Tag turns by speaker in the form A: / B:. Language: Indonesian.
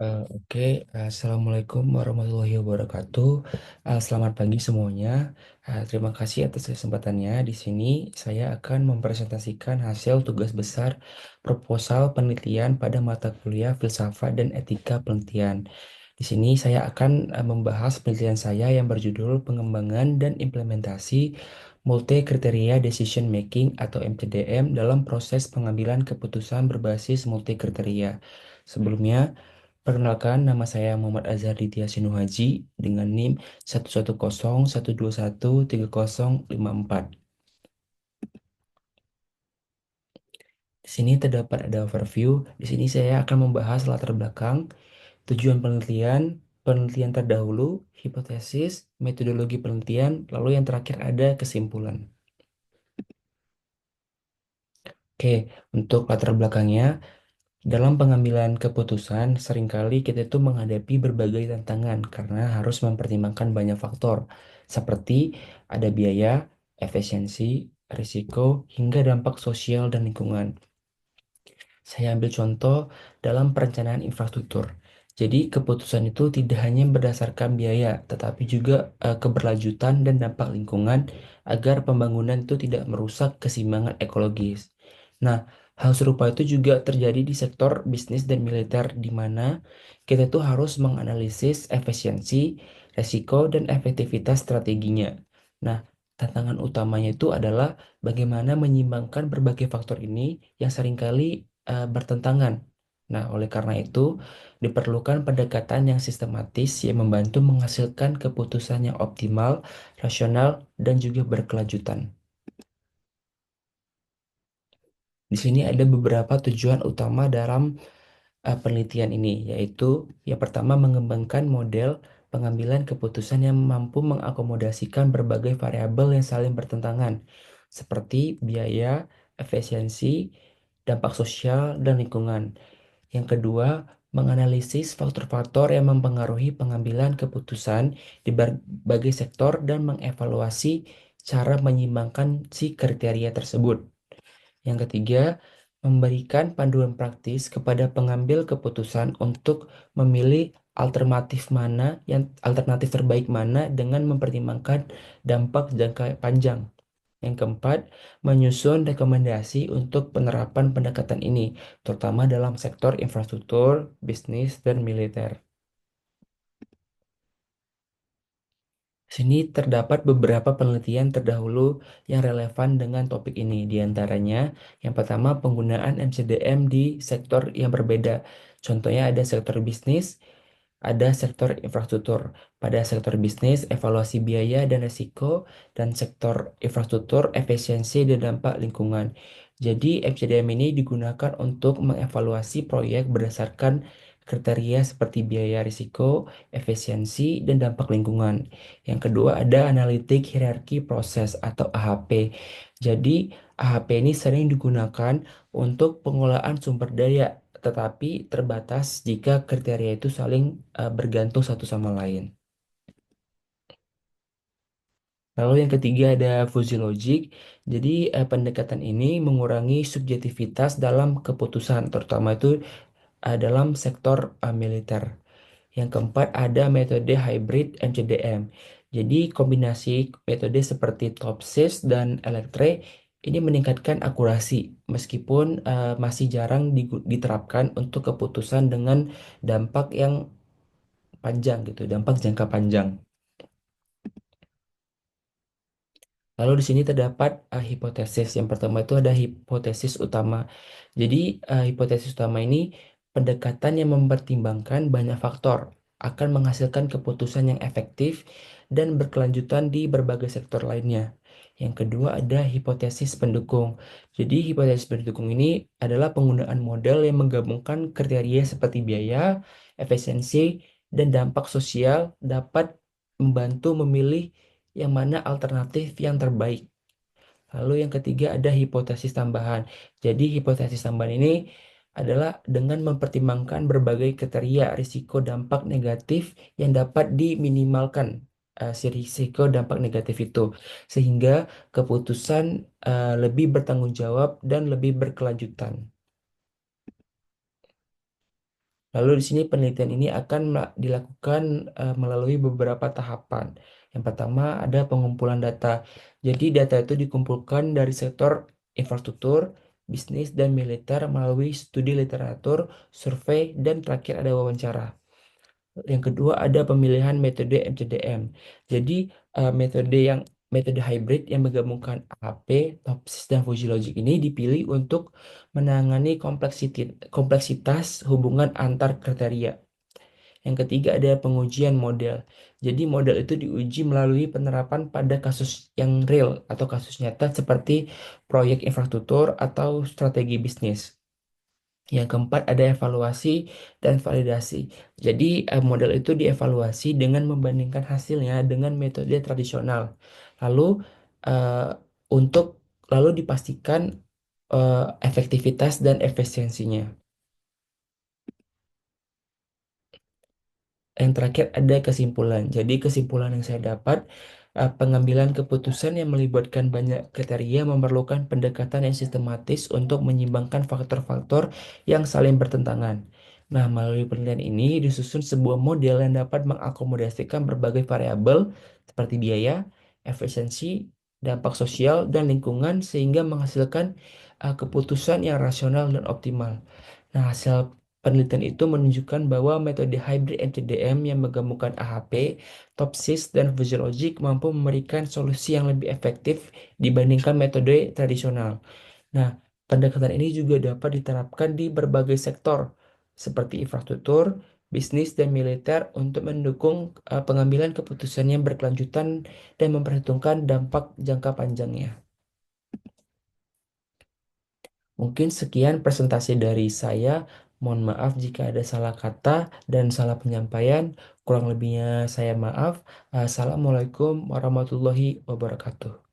A: Oke, Assalamualaikum warahmatullahi wabarakatuh. Selamat pagi semuanya. Terima kasih atas kesempatannya. Di sini saya akan mempresentasikan hasil tugas besar proposal penelitian pada mata kuliah Filsafat dan Etika Penelitian. Di sini saya akan membahas penelitian saya yang berjudul Pengembangan dan Implementasi Multi Kriteria Decision Making atau MCDM dalam proses pengambilan keputusan berbasis multi kriteria. Sebelumnya, perkenalkan, nama saya Muhammad Azhar Ditya Sinuhaji dengan NIM 11012130554. Di sini terdapat ada overview. Di sini saya akan membahas latar belakang, tujuan penelitian, penelitian terdahulu, hipotesis, metodologi penelitian, lalu yang terakhir ada kesimpulan. Oke, untuk latar belakangnya, dalam pengambilan keputusan, seringkali kita itu menghadapi berbagai tantangan karena harus mempertimbangkan banyak faktor, seperti ada biaya, efisiensi, risiko, hingga dampak sosial dan lingkungan. Saya ambil contoh dalam perencanaan infrastruktur. Jadi, keputusan itu tidak hanya berdasarkan biaya, tetapi juga keberlanjutan dan dampak lingkungan agar pembangunan itu tidak merusak keseimbangan ekologis. Nah, hal serupa itu juga terjadi di sektor bisnis dan militer, di mana kita tuh harus menganalisis efisiensi, resiko, dan efektivitas strateginya. Nah, tantangan utamanya itu adalah bagaimana menyimbangkan berbagai faktor ini yang seringkali bertentangan. Nah, oleh karena itu, diperlukan pendekatan yang sistematis yang membantu menghasilkan keputusan yang optimal, rasional, dan juga berkelanjutan. Di sini ada beberapa tujuan utama dalam penelitian ini, yaitu yang pertama mengembangkan model pengambilan keputusan yang mampu mengakomodasikan berbagai variabel yang saling bertentangan, seperti biaya, efisiensi, dampak sosial, dan lingkungan. Yang kedua, menganalisis faktor-faktor yang mempengaruhi pengambilan keputusan di berbagai sektor dan mengevaluasi cara menyimbangkan si kriteria tersebut. Yang ketiga, memberikan panduan praktis kepada pengambil keputusan untuk memilih alternatif terbaik mana dengan mempertimbangkan dampak jangka panjang. Yang keempat, menyusun rekomendasi untuk penerapan pendekatan ini, terutama dalam sektor infrastruktur, bisnis, dan militer. Sini terdapat beberapa penelitian terdahulu yang relevan dengan topik ini. Di antaranya, yang pertama penggunaan MCDM di sektor yang berbeda. Contohnya ada sektor bisnis, ada sektor infrastruktur. Pada sektor bisnis, evaluasi biaya dan risiko, dan sektor infrastruktur, efisiensi dan dampak lingkungan. Jadi, MCDM ini digunakan untuk mengevaluasi proyek berdasarkan kriteria seperti biaya risiko, efisiensi, dan dampak lingkungan. Yang kedua ada analitik hierarki proses atau AHP. Jadi, AHP ini sering digunakan untuk pengelolaan sumber daya, tetapi terbatas jika kriteria itu saling bergantung satu sama lain. Lalu yang ketiga ada fuzzy logic. Jadi pendekatan ini mengurangi subjektivitas dalam keputusan, terutama itu dalam sektor militer. Yang keempat ada metode hybrid MCDM. Jadi kombinasi metode seperti TOPSIS dan ELECTRE ini meningkatkan akurasi meskipun masih jarang diterapkan untuk keputusan dengan dampak yang panjang gitu, dampak jangka panjang. Lalu di sini terdapat hipotesis. Yang pertama itu ada hipotesis utama. Jadi hipotesis utama ini pendekatan yang mempertimbangkan banyak faktor akan menghasilkan keputusan yang efektif dan berkelanjutan di berbagai sektor lainnya. Yang kedua ada hipotesis pendukung. Jadi hipotesis pendukung ini adalah penggunaan model yang menggabungkan kriteria seperti biaya, efisiensi, dan dampak sosial dapat membantu memilih yang mana alternatif yang terbaik. Lalu yang ketiga ada hipotesis tambahan. Jadi hipotesis tambahan ini adalah dengan mempertimbangkan berbagai kriteria risiko dampak negatif yang dapat diminimalkan si risiko dampak negatif itu sehingga keputusan lebih bertanggung jawab dan lebih berkelanjutan. Lalu di sini penelitian ini akan dilakukan melalui beberapa tahapan. Yang pertama ada pengumpulan data. Jadi data itu dikumpulkan dari sektor infrastruktur, bisnis, dan militer melalui studi literatur, survei, dan terakhir ada wawancara. Yang kedua ada pemilihan metode MCDM. Jadi metode hybrid yang menggabungkan AHP, TOPSIS, dan Fuji Logic ini dipilih untuk menangani kompleksitas hubungan antar kriteria. Yang ketiga ada pengujian model. Jadi model itu diuji melalui penerapan pada kasus yang real atau kasus nyata seperti proyek infrastruktur atau strategi bisnis. Yang keempat ada evaluasi dan validasi. Jadi model itu dievaluasi dengan membandingkan hasilnya dengan metode tradisional. Lalu eh, untuk lalu dipastikan efektivitas dan efisiensinya. Yang terakhir ada kesimpulan. Jadi kesimpulan yang saya dapat, pengambilan keputusan yang melibatkan banyak kriteria memerlukan pendekatan yang sistematis untuk menyimbangkan faktor-faktor yang saling bertentangan. Nah, melalui penelitian ini disusun sebuah model yang dapat mengakomodasikan berbagai variabel seperti biaya, efisiensi, dampak sosial, dan lingkungan sehingga menghasilkan keputusan yang rasional dan optimal. Nah, hasil penelitian itu menunjukkan bahwa metode hybrid MTDM yang menggabungkan AHP, TOPSIS, dan Physiologic mampu memberikan solusi yang lebih efektif dibandingkan metode tradisional. Nah, pendekatan ini juga dapat diterapkan di berbagai sektor seperti infrastruktur, bisnis, dan militer untuk mendukung pengambilan keputusan yang berkelanjutan dan memperhitungkan dampak jangka panjangnya. Mungkin sekian presentasi dari saya. Mohon maaf jika ada salah kata dan salah penyampaian. Kurang lebihnya saya maaf. Assalamualaikum warahmatullahi wabarakatuh.